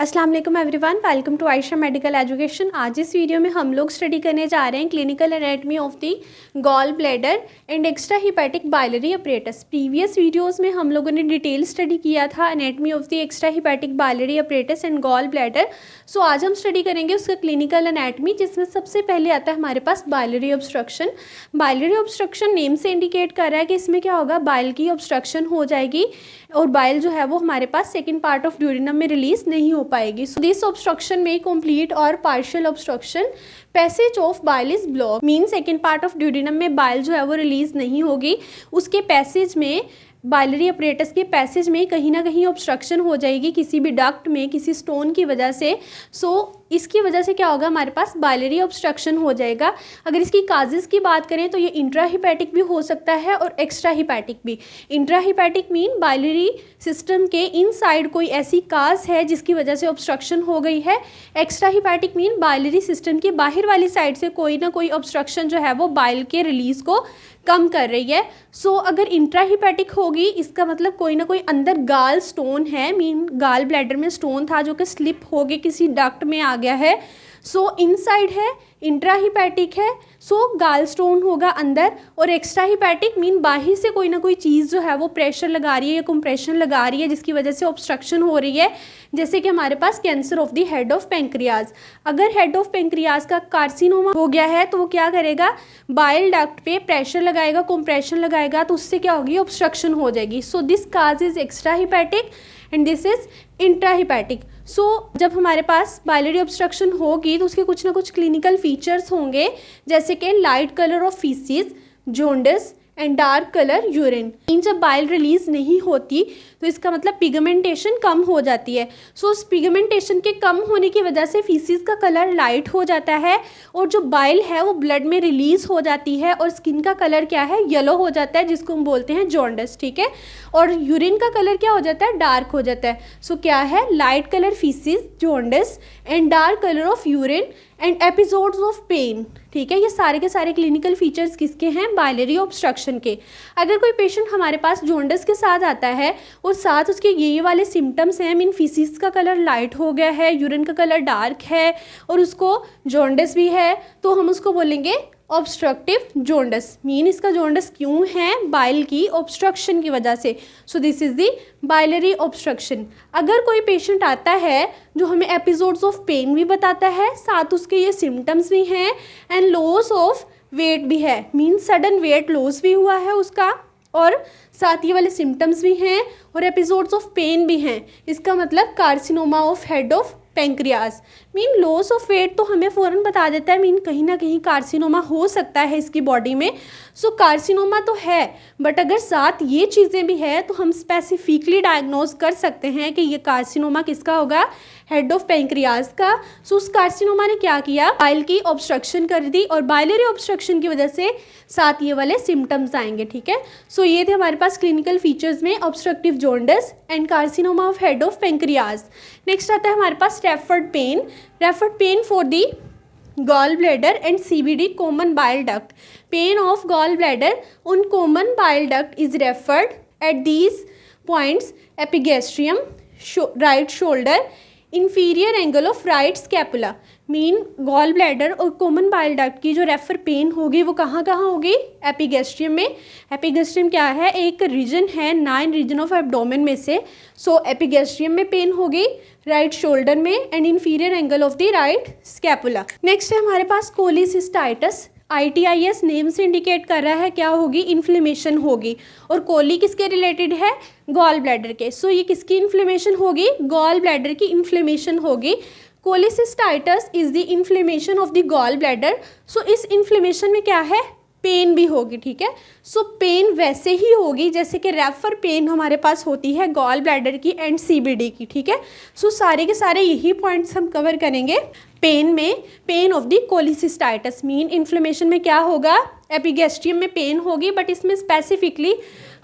अस्सलाम वालेकुम everyone, welcome to Ayesha medical education. आज इस वीडियो में हम लोग स्टडी करने जा रहे हैं clinical anatomy of the gall bladder and extra hepatic biliary apparatus. Previous videos में हम लोगों ने डिटेल स्टडी किया था anatomy of the extra hepatic biliary apparatus and gall bladder. So आज हम स्टडी करेंगे उसका क्लिनिकल एनाटॉमी, जिसमें सबसे पहले आता है हमारे पास biliary obstruction. Biliary obstruction name से इंडिकेट कर रहा है कि इसमें क्या होगा, बाइल की ऑब्स्ट्रक्शन हो जाएगी और बाइल जो है वो हमारे पास सेकेंड पार्ट ऑफ ड्यूरिनम में रिलीज नहीं हो पाएगी। सो दिस ऑब्स्ट्रक्शन में कंप्लीट और partial obstruction, passage of bile is block, mean second part of duodenum में बाइल जो है वो रिलीज नहीं होगी, उसके पैसेज में बाइलरी अपरेटस के पैसेज में कहीं ना कहीं ऑब्स्ट्रक्शन हो जाएगी किसी भी डक्ट में, किसी स्टोन की वजह से। सो इसकी वजह से क्या होगा, हमारे पास बाइलरी ऑब्स्ट्रक्शन हो जाएगा। अगर इसकी काजेज़ की बात करें तो ये इंट्रा हिपैटिक भी हो सकता है और एक्स्ट्रा हिपैटिक भी। Intra hepatic mean biliary system के इनसाइड कोई ऐसी काज है जिसकी वजह से ऑब्स्ट्रक्शन हो गई है। Extra hepatic mean biliary system की बाहर वाली साइड से कोई ना कोई ऑब्स्ट्रक्शन जो है वो बाइल के रिलीज को कम कर रही है। सो अगर इंट्रा हिपैटिक होगी, इसका मतलब कोई ना कोई अंदर गाल स्टोन है, मीन गाल ब्लैडर में स्टोन था जो कि स्लिप हो गया किसी डक्ट में आ गया है। सो इनसाइड है, इंट्रा हिपैटिक है, सो गाल स्टोन होगा अंदर। और एक्स्ट्रा हिपैटिक मीन बाहर से कोई ना कोई चीज़ जो है वो प्रेशर लगा रही है या कंप्रेशन लगा रही है जिसकी वजह से ऑब्स्ट्रक्शन हो रही है। जैसे कि हमारे पास cancer of the head of pancreas, अगर हेड ऑफ पेंक्रियाज का कार्सिनोमा हो गया है तो वो क्या करेगा, बाइल डक्ट पे प्रेशर लगाएगा, कंप्रेशन लगाएगा, तो उससे क्या होगी, ऑब्स्ट्रक्शन हो जाएगी। So this cause is extra hepatic and this is intra hepatic. सो जब हमारे पास बाइलरी ऑब्स्ट्रक्शन होगी तो उसके कुछ ना कुछ क्लिनिकल फीचर्स होंगे, जैसे कि light colour of faeces, jaundice and dark colour urine. जब बाइल रिलीज नहीं होती तो इसका मतलब पिगमेंटेशन कम हो जाती है। सो उस पिगमेंटेशन के कम होने की वजह से फीसिस का कलर लाइट हो जाता है और जो बाइल है वो ब्लड में रिलीज हो जाती है और स्किन का कलर क्या है, येलो हो जाता है, जिसको हम बोलते हैं जॉन्डिस, ठीक है। और यूरिन का कलर क्या हो जाता है, डार्क हो जाता है। सो क्या है, light colour faeces, jaundice and dark colour of urine and episodes of pain, ठीक है। ये सारे के सारे क्लिनिकल फीचर्स किसके हैं, बाइलरी ऑब्स्ट्रक्शन के। अगर कोई पेशेंट हमारे पास जॉन्डिस के साथ आता है और साथ उसके ये वाले सिम्टम्स हैं, मीन फीसिस का कलर लाइट हो गया है, यूरिन का कलर डार्क है और उसको जॉन्डिस भी है, तो हम उसको बोलेंगे ऑब्स्ट्रक्टिव जॉन्डिस। मीन इसका जॉन्डिस क्यों है, बाइल की ऑब्स्ट्रक्शन की वजह से। So this is the biliary obstruction. अगर कोई पेशेंट आता है जो हमें एपिसोड्स ऑफ पेन भी बताता है, साथ उसके ये सिम्टम्स भी हैं एंड लॉस ऑफ वेट भी है, मीन सडन वेट लॉस भी हुआ है उसका और साथ ये वाले सिम्टम्स भी हैं और एपिसोड्स ऑफ पेन भी हैं, इसका मतलब carcinoma of head of pancreas. Mean loss of weight तो हमें फ़ौरन बता देता है, मीन कहीं ना कहीं कार्सिनोमा हो सकता है इसकी बॉडी में। सो कार्सिनोमा तो है, बट अगर साथ ये चीज़ें भी है तो हम स्पेसिफिकली डायग्नोज कर सकते हैं कि ये कार्सिनोमा किसका होगा, हेड ऑफ पेंक्रियाज का। सो उस कार्सिनोमा ने क्या किया, बाइल की ऑब्स्ट्रक्शन कर दी और बाइलरी ऑब्स्ट्रक्शन की वजह से साथ ये वाले सिम्टम्स आएंगे, ठीक है। सो ये थे हमारे पास क्लिनिकल फीचर्स में obstructive jaundice and carcinoma of head of pancreas. Next आता है हमारे पास referred pain for the gall bladder and CBD common bile duct. Pain of gall bladder on common bile duct is referred at these points: epigastrium, right shoulder, inferior angle of right scapula। Mean gall bladder और common bile duct की जो refer pen होगी वो कहाँ कहाँ होगी, epigastrium में। Epigastrium क्या है, एक रीजन है 9 रीजन ऑफ एब्डोमेन में से। सो एपिगेस्ट्रियम में पेन होगी, राइट शोल्डर में and inferior angle of the right scapula. Next है हमारे पास कोलिसिस्टाइटिस। ITIS नेम से इंडिकेट कर रहा है क्या होगी, इन्फ्लेमेशन होगी। और कोली किसके रिलेटेड है, गॉल ब्लैडर के। सो ये किसकी इन्फ्लेमेशन होगी, गॉल ब्लैडर की इन्फ्लेमेशन होगी। Cholecystitis is the inflammation of the gall bladder. So इस इन्फ्लेमेशन में क्या है, पेन भी होगी, ठीक है। सो पेन वैसे ही होगी जैसे कि रेफर पेन हमारे पास होती है गॉल ब्लैडर की एंड CBD की, ठीक है। सो सारे के सारे यही पॉइंट्स हम कवर करेंगे पेन में। Pain of the cholecystitis mean inflammation में क्या होगा, एपिगेस्ट्रियम में पेन होगी, बट इसमें स्पेसिफिकली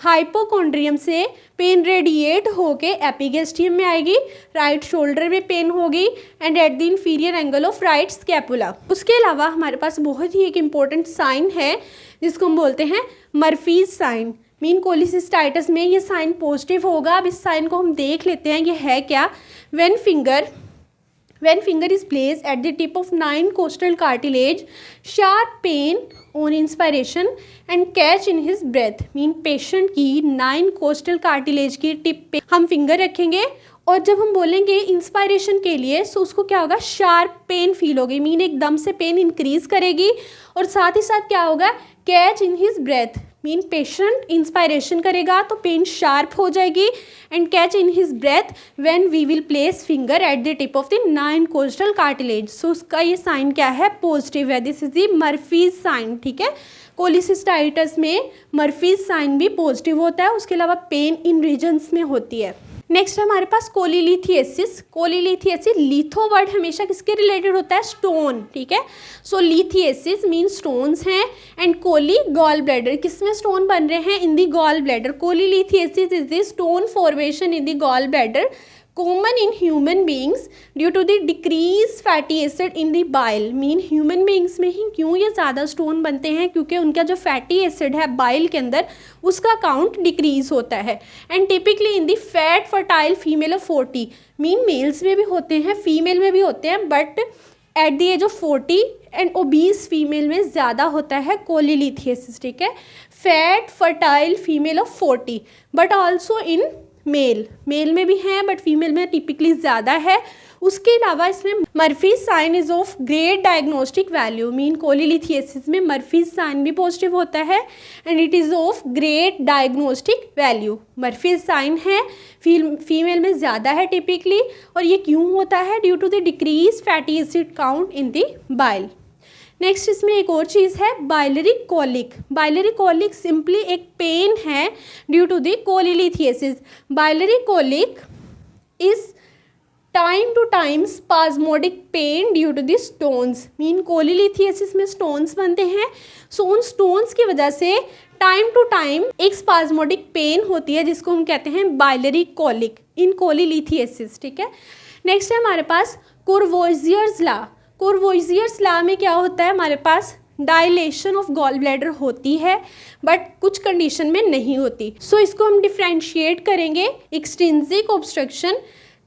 हाइपोकॉन्ड्रियम से पेन रेडिएट होके एपिगेस्ट्रियम में आएगी, राइट शोल्डर में पेन होगी and at the inferior angle of right scapula. उसके अलावा हमारे पास बहुत ही एक इम्पॉर्टेंट साइन है जिसको हम बोलते हैं मर्फीज साइन। मीन कोलिसिस्टाइटिस में ये साइन पॉजिटिव होगा। अब इस साइन को हम देख लेते हैं ये है क्या। When finger When finger is placed at the tip of 9 costal cartilage, sharp pain on inspiration and catch in his breath. Mean patient की 9 कोस्टल कार्टिलेज की टिप पे हम फिंगर रखेंगे और जब हम बोलेंगे इंस्पायरेशन के लिए तो उसको क्या होगा, शार्प पेन फील होगी, मीन एकदम से पेन इंक्रीज करेगी और साथ ही साथ क्या होगा, catch in his breath, mean patient inspiration करेगा तो पेन शार्प हो जाएगी and catch in his breath when we will place finger at the tip of the 9 costal cartilage. So उसका ये साइन क्या है, पॉजिटिव है. This is the Murphy's sign. ठीक है, कोलिसिस्टाइटिस में मर्फीज साइन भी पॉजिटिव होता है. उसके अलावा पेन इन रीजन्स में होती है. नेक्स्ट हमारे पास कोलिलिथियसिस. कोलिलिथियसिस, लिथो वर्ड हमेशा किसके रिलेटेड होता है, स्टोन. ठीक है, सो लिथियसिस मीन स्टोन्स हैं एंड कोली गॉल ब्लैडर, किसमें स्टोन बन रहे हैं, in the gall bladder. Cholelithiasis is the stone formation in the gall bladder common in human beings due to the decreased fatty acid in the bile. Mean human beings में ही क्यों ये ज़्यादा stone बनते हैं, क्योंकि उनका जो फैटी एसिड है बाइल के अंदर उसका काउंट डिक्रीज होता है. And typically in the fat fertile female of 40, mean males में भी होते हैं फीमेल में भी होते हैं, but at the age of 40 and obese female में ज़्यादा होता है कोलिलिथियसिस. ठीक है, fat fertile female of 40 but also in male में भी हैं बट फीमेल में टिपिकली ज़्यादा है. उसके अलावा इसमें Murphy's sign is of great diagnostic value, mean cholelithiasis में मर्फीज साइन भी पॉजिटिव होता है and it is of great diagnostic value. Murphy's sign है, फीमेल में ज़्यादा है टिपिकली, और ये क्यों होता है, due to the decrease fatty acid count in the bile. Next इसमें एक और चीज़ है biliary colic. Biliary colic simply एक पेन है due to the cholelithiasis. Biliary colic is time to time spasmodic pain due to the stones. Mean cholelithiasis में stones बनते हैं, सो उन स्टोन्स की वजह से टाइम टू टाइम एक स्पाज्मोडिक पेन होती है जिसको हम कहते हैं बाइलरी कोलिक इन कोलिलिथियसिस. ठीक है, नेक्स्ट है हमारे पास कोरवोइजियर्स लॉ. कोरवोइजियर्स लॉ में क्या होता है, हमारे पास डायलेशन ऑफ गॉल ब्लैडर होती है बट कुछ कंडीशन में नहीं होती. सो इसको हम डिफ्रेंशिएट करेंगे. Extrinsic obstruction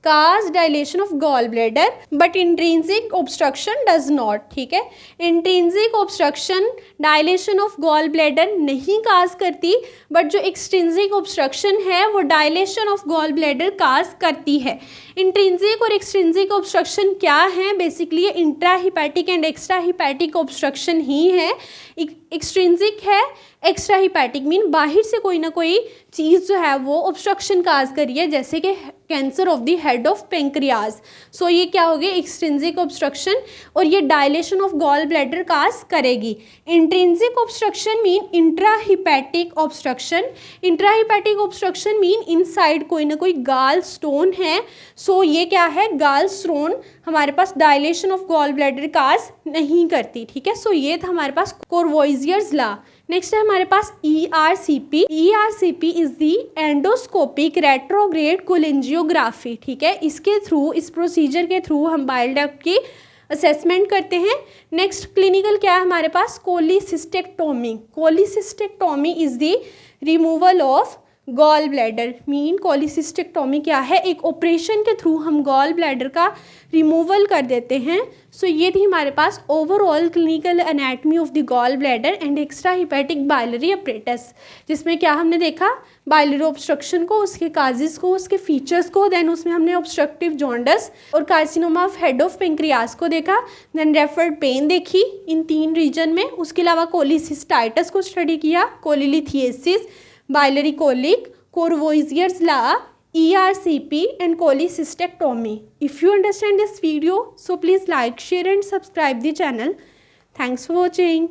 cause dilation of gall bladder but intrinsic obstruction does not. ठीक है, intrinsic obstruction dilation of gall bladder नहीं काज करती, बट जो एक्सट्रिंसिक ऑब्स्ट्रक्शन है वो dilation of gall bladder cause करती है. इंट्रिंसिक और एक्सट्रिंसिक ऑब्स्ट्रक्शन क्या है, बेसिकली ये intra hepatic and extra hepatic obstruction ही है. एक्सट्रिंसिक है, एक्स्ट्रा हिपैटिक मीन बाहर से कोई ना कोई चीज़ जो है वो ऑब्स्ट्रक्शन काज करी है, जैसे कि cancer of the head of pancreas. So ये क्या होगी, एक्सट्रिंसिक ऑब्स्ट्रक्शन, और ये dilation of gall bladder cause करेगी. Intrinsic obstruction mean intra hepatic obstruction. Intra hepatic obstruction mean inside कोई ना कोई गाल स्टोन है. सो ये क्या है, गाल स्टोन हमारे पास डायलेशन ऑफ गॉल ब्लैडर काज नहीं करती. ठीक है, सो ये था हमारे पास कोरवोइजियर्स लॉ. नेक्स्ट है हमारे पास ERCP. ERCP is the endoscopic retrograde cholangiography. ठीक है, इसके थ्रू, इस प्रोसीजर के थ्रू हम बाइल डक्ट की असेसमेंट करते हैं. नेक्स्ट क्लिनिकल क्या है हमारे पास, cholecystectomy. Cholecystectomy is the removal of gall bladder. Mean cholecystectomy क्या है, एक ऑपरेशन के थ्रू हम गॉल ब्लैडर का रिमूवल कर देते हैं. सो ये थी हमारे पास overall clinical anatomy of the gall bladder and extra hepatic biliary apparatus, जिसमें क्या हमने देखा, बाइलरी ऑब्स्ट्रक्शन को, उसके काजेस को, उसके फीचर्स को, देन उसमें हमने ऑब्स्ट्रक्टिव जॉन्डस और carcinoma of head of pancreas को देखा, देन रेफर्ड पेन देखी इन 3 रीजन में. उसके अलावा कोलिसिस्टाइटिस को स्टडी किया, cholelithiasis, biliary colic, Courvoisier's law, ERCP and cholecystectomy. If you understand this video, so please like, share and subscribe the channel. Thanks for watching.